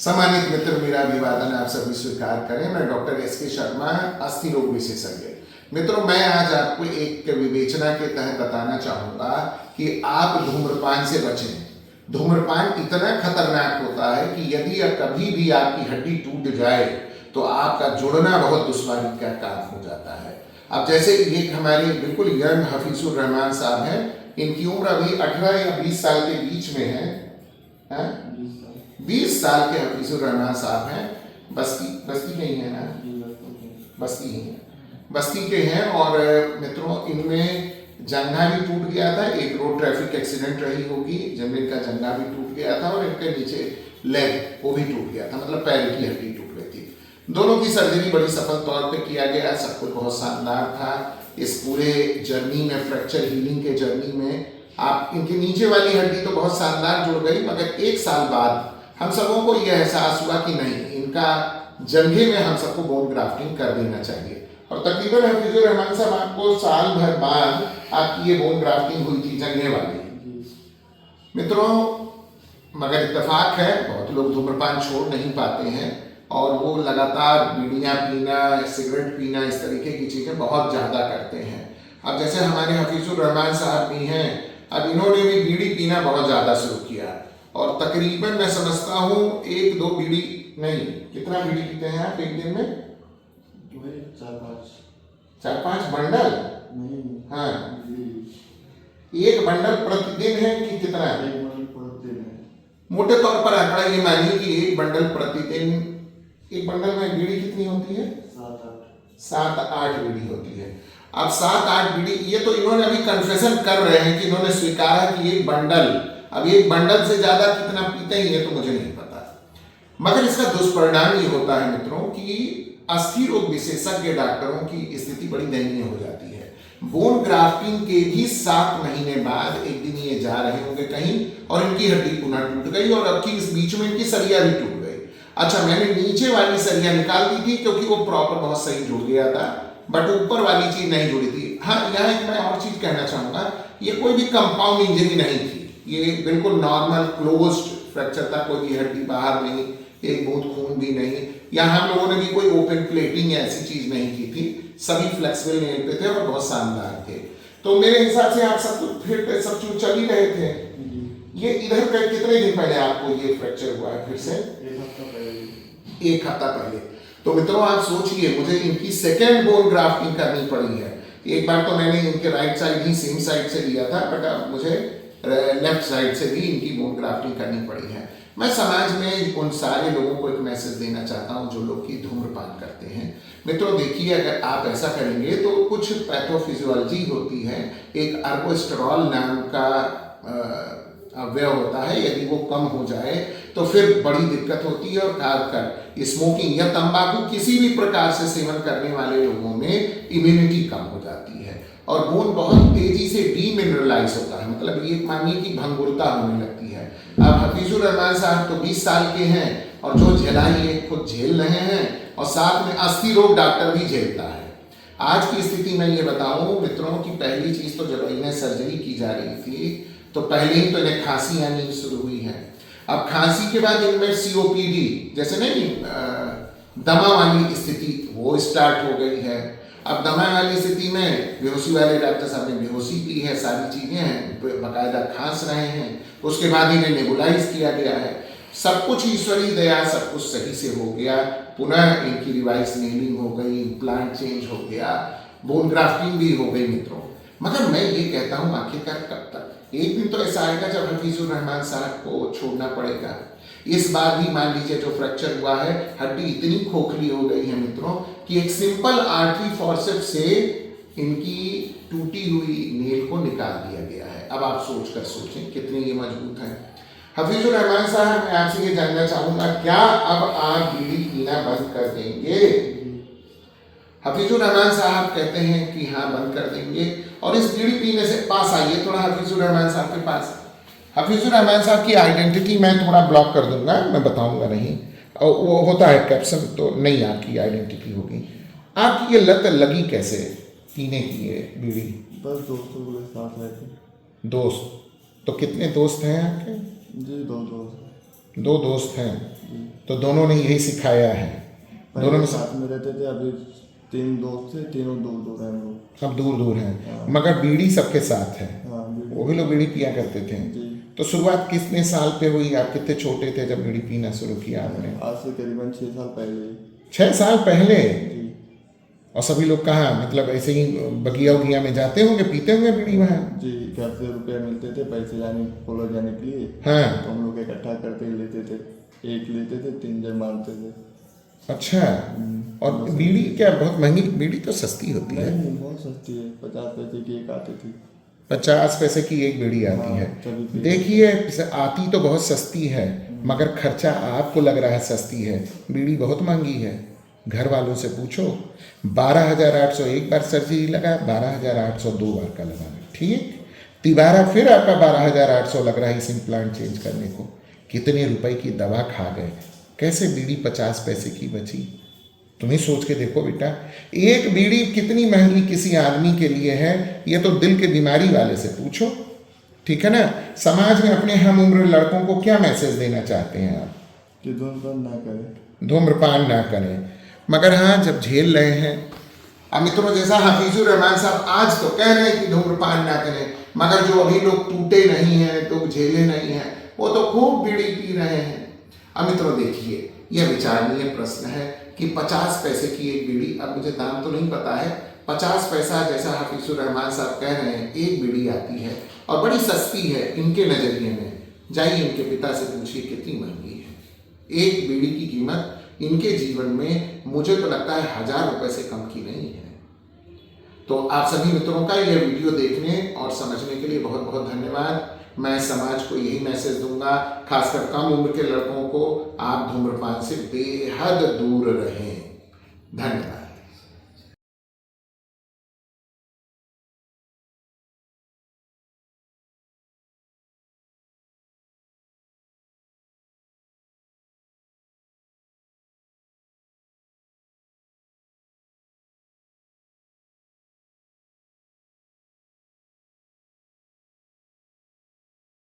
सम्मानित मित्र, मेरा अभिवादन आप सभी स्वीकार करें। मैं डॉक्टर एस.के. शर्मा, अस्थि रोग विशेषज्ञ। मित्रों, मैं आज आपको एक विवेचना के तहत बताना चाहूँगा कि आप धूम्रपान से बचें। धूम्रपान इतना खतरनाक होता है कि यदि कभी भी आपकी हड्डी टूट जाए तो आपका जुड़ना बहुत दुश्वारी का काम हो जाता है। अब जैसे एक हमारे बिल्कुल यंग हफीजुर रहमान साहब हैं, इनकी उम्र अभी 18 या 20 साल के बीच में है। 20 साल के हफीजुर रहमान साहब हैं। बस्ती के ही है ना? बस्ती ही है, बस्ती के हैं। और मित्रों, इनमें जंघा भी टूट गया था, एक रोड ट्रैफिक एक्सीडेंट रही होगी जिनमें इनका जंघा भी टूट गया था और इनके नीचे लेग वो भी टूट गया था, मतलब पैर की हड्डी टूट गई थी। दोनों की सर्जरी बड़ी सफल तौर पे किया गया, सब कुछ बहुत शानदार था। इस पूरे जर्नी में, फ्रैक्चर हीलिंग के जर्नी में, आप इनकी नीचे वाली हड्डी तो बहुत शानदार जुड़ गई, मगर 1 साल बाद हम सबों को यह एहसास हुआ कि नहीं, इनका जंघे में हम सबको बोन ग्राफ्टिंग कर देना चाहिए। और तकरीबन हफीजुर रहमान साहब आपको साल भर बाद आपकी ये बोन ग्राफ्टिंग हुई थी जंघे वाली। मित्रों, मगर इत्तेफाक है, बहुत लोग धूम्रपान छोड़ नहीं पाते हैं और वो लगातार बीड़ियाँ पीना, सिगरेट पीना, इस तरीके की चीज़ें बहुत ज़्यादा करते हैं। अब जैसे हमारे हफीजुर रहमान साहब भी हैं, अब इन्होंने भी बीड़ी पीना बहुत ज़्यादा शुरू किया और तकरीबन मैं समझता हूँ 1-2 बीड़ी नहीं, कितना बीड़ी पीते हैं आप एक दिन में? 4-5 बंडल? हाँ, एक बंडल प्रतिदिन है कि कितना है? मोटे तौर पर आंकड़ा ये मानिए कि एक बंडल प्रतिदिन। एक बंडल में बीड़ी कितनी होती है? 7-8 बीड़ी होती है। अब 7-8 बीड़ी, ये तो इन्होंने अभी कन्फेशन कर रहे हैं कि इन्होंने स्वीकारा कि एक बंडल, अब एक बंडल से ज्यादा कितना पीते हैं ये तो मुझे नहीं पता, मगर इसका दुष्परिणाम ये होता है मित्रों कि अस्थि रोग विशेषज्ञ डॉक्टरों की स्थिति बड़ी दयनीय हो जाती है। बोन ग्राफ्टिंग के भी 7 महीने बाद एक दिन ये जा रहे होंगे कहीं और इनकी हड्डी पुनः टूट गई और अब की इस बीच में इनकी सरिया भी टूट गई। अच्छा, मैंने नीचे वाली सरिया निकाल दी थी क्योंकि वो प्रॉपर बहुत सही जुड़ गया था, बट ऊपर वाली चीज नहीं जुड़ी थी। हाँ, यहाँ एक मैं और चीज कहना चाहूंगा, ये कोई भी कंपाउंड इंजरी नहीं थी, ये बिल्कुल नॉर्मल क्लोज्ड फ्रैक्चर था, कोई भी हड्डी बाहर नहीं, एक बूंद खून भी नहीं, या हम लोगों ने भी कोई ओपन प्लेटिंग ऐसी चीज नहीं की थी, सभी फ्लेक्सिबल नेल पे थे और बहुत शानदार थे। तो मेरे हिसाब से आप सब कुछ फिर सब चीज चल ही रहे थे। ये इधर का कितने दिन पहले आपको ये फ्रैक्चर हुआ है? फिर से 1 हफ्ता पहले। तो मित्रों, आप सोचिए, मुझे इनकी सेकेंड बोन ग्राफ्टिंग करनी पड़ी है। एक बार तो मैंने इनके राइट साइड ही सेम साइड से लिया था, बट अब मुझे लेफ्ट साइड से भी इनकी बोन ग्राफ्टिंग करनी पड़ी है। मैं समाज में उन सारे लोगों को एक मैसेज देना चाहता हूं जो लोग की धूम्रपान करते हैं। मित्रों, देखिए, अगर आप ऐसा करेंगे तो कुछ पैथोफिजियोलॉजी होती है, एक अर्बोस्टेरॉल नाम का अवयव होता है, यदि वो कम हो जाए तो फिर बड़ी दिक्कत होती है। और खासकर स्मोकिंग या तंबाकू किसी भी प्रकार से सेवन करने वाले लोगों में इम्यूनिटी कम हो जाती है और बोन बहुत तेजी से डीमिनरलाइज होता है, मतलब ये मानिए कि भंगुरता होने लगती है। अब हफीजुर रहमान साहब तो 20 साल के हैं और जो झेलाई ये खुद झेल रहे हैं और साथ में अस्थि रोग डॉक्टर भी झेलता है। आज की स्थिति में ये बताऊं मित्रों की पहली चीज तो जब इन्हें सर्जरी की जा रही थी तो पहले ही तो इन्हें खांसी आनी शुरू हुई है। अब खांसी के बाद इनमें COPD जैसे नहीं दमा वाली स्थिति वो स्टार्ट हो गई है। अब दमा वाली स्थिति में बेहोशी वाले डॉक्टर साहब ने बेहोशी की है, सारी चीजें हैं, बाकायदा खांस रहे हैं। उसके बाद इन्हें नेबुलाइज किया गया है। सब कुछ ईश्वरी दया, सब कुछ सही से हो गया। पुनः इनकी रिवाइज नेलिंग हो गई, इम्प्लांट चेंज हो गया, बोन ग्राफ्टिंग भी हो गई मित्रों। मगर मैं ये कहता हूँ, आखिरकार कब तक? एक दिन तो ऐसा आएगा जब हफीजुर रहमान साहब को छोड़ना पड़ेगा। इस बार भी मान लीजिए जो फ्रैक्चर हुआ है, हड्डी इतनी खोखली हो गई है मित्रों कि एक सिंपल आर्टरी फॉरसेप्स से इनकी टूटी हुई नेल को निकाल दिया गया है। अब आप सोचें कितने ये मजबूत है। हफीजुर रहमान साहब, मैं आपसे ये जानना चाहूंगा, क्या अब आप बीड़ी पीना बंद कर देंगे? हफीजुर रहमान साहब कहते हैं कि हाँ, बंद कर देंगे। और इस बीड़ी पीने से पास आइए थोड़ा हफीजुर रहमान साहब के पास। हफीजुर रहमान साहब की आइडेंटिटी मैं थोड़ा ब्लॉक कर दूंगा, मैं बताऊंगा नहीं, और वो होता है कैप्शन, तो नहीं आपकी आइडेंटिटी होगी। आपकी ये लत लगी कैसे पीने की ये बीड़ी? बस दोस्तों के साथ रहते। दोस्त? तो कितने दोस्त हैं आपके? जी 2 दोस्त। 2 दोस्त हैं, जी। तो दोनों ने यही सिखाया है। दोनों पहले में साथ में रहते थे, अभी 3 दोस्त थे, तीनों दूर दूर हैं हम लोग। अब दूर दूर हैं, हाँ। मगर बीड़ी सबके साथ है। हाँ वो भी लोग बीड़ी पिया करते थे। जी। तो शुरुआत कितने साल पे हुई? आप कितने छोटे थे जब बीड़ी पीना शुरू किया आपने? आज से करीबन 6 साल पहले। 6 साल पहले? जी। और सभी लोग कहाँ, मतलब ऐसे ही बगिया उगिया में जाते होंगे, पीते होंगे बीड़ी वहाँ? जी, घर से रुपये मिलते थे पैसे जाने कॉलेज जाने के लिए। हाँ। तो हम लोग इकट्ठा करते लेते थे, एक लेते थे 3 जन मारते थे। अच्छा। और बीड़ी क्या बहुत महंगी? बीड़ी तो सस्ती होती है। नहीं, बहुत सस्ती है, 50 पैसे की एक आती थी। 50 पैसे की एक बीड़ी आती हाँ, है। तभी पी- देखिए, आती तो बहुत सस्ती है, मगर खर्चा आपको लग रहा है सस्ती है, बीड़ी बहुत महंगी है। घर वालों से पूछो। 12,800 एक बार सर्जरी लगा, 12,800 2 बार का लगा, ठीक। तिबारा फिर आपका 12,800 लग रहा है इस इम्प्लांट चेंज करने को। कितने रुपए की दवा खा गए, कैसे बीड़ी 50 पैसे की बची? तुम्हें सोच के देखो बेटा, एक बीड़ी कितनी महंगी किसी आदमी के लिए है, ये तो दिल के बीमारी वाले से पूछो, ठीक है ना। समाज में अपने हम उम्र लड़कों को क्या मैसेज देना चाहते हैं आप? कि धूम्रपान ना करें। धूम्रपान ना करें, मगर हाँ जब झेल रहे हैं। अब मित्रों, जैसा हफीजुर रहमान साहब आज तो कह रहे हैं कि धूम्रपान ना करें, मगर जो अभी लोग टूटे नहीं हैं, तो झेले नहीं हैं, वो तो खूब बीड़ी पी रहे हैं। अब मित्रों देखिए, यह विचारणीय प्रश्न है कि 50 पैसे की एक बीड़ी, अब मुझे दाम तो नहीं पता है, 50 पैसा जैसा हफीजुर रहमान साहब कह रहे हैं एक बीड़ी आती है और बड़ी सस्ती है इनके नज़रिए में। जाइए इनके पिता से पूछिए कितनी महंगी है एक बीड़ी की कीमत। इनके जीवन में मुझे तो लगता है 1000 रुपए से कम की नहीं है। तो आप सभी मित्रों का यह वीडियो देखने और समझने के लिए बहुत बहुत धन्यवाद। मैं समाज को यही मैसेज दूंगा, खासकर कम उम्र के लड़कों को, आप धूम्रपान से बेहद दूर रहें। धन्यवाद।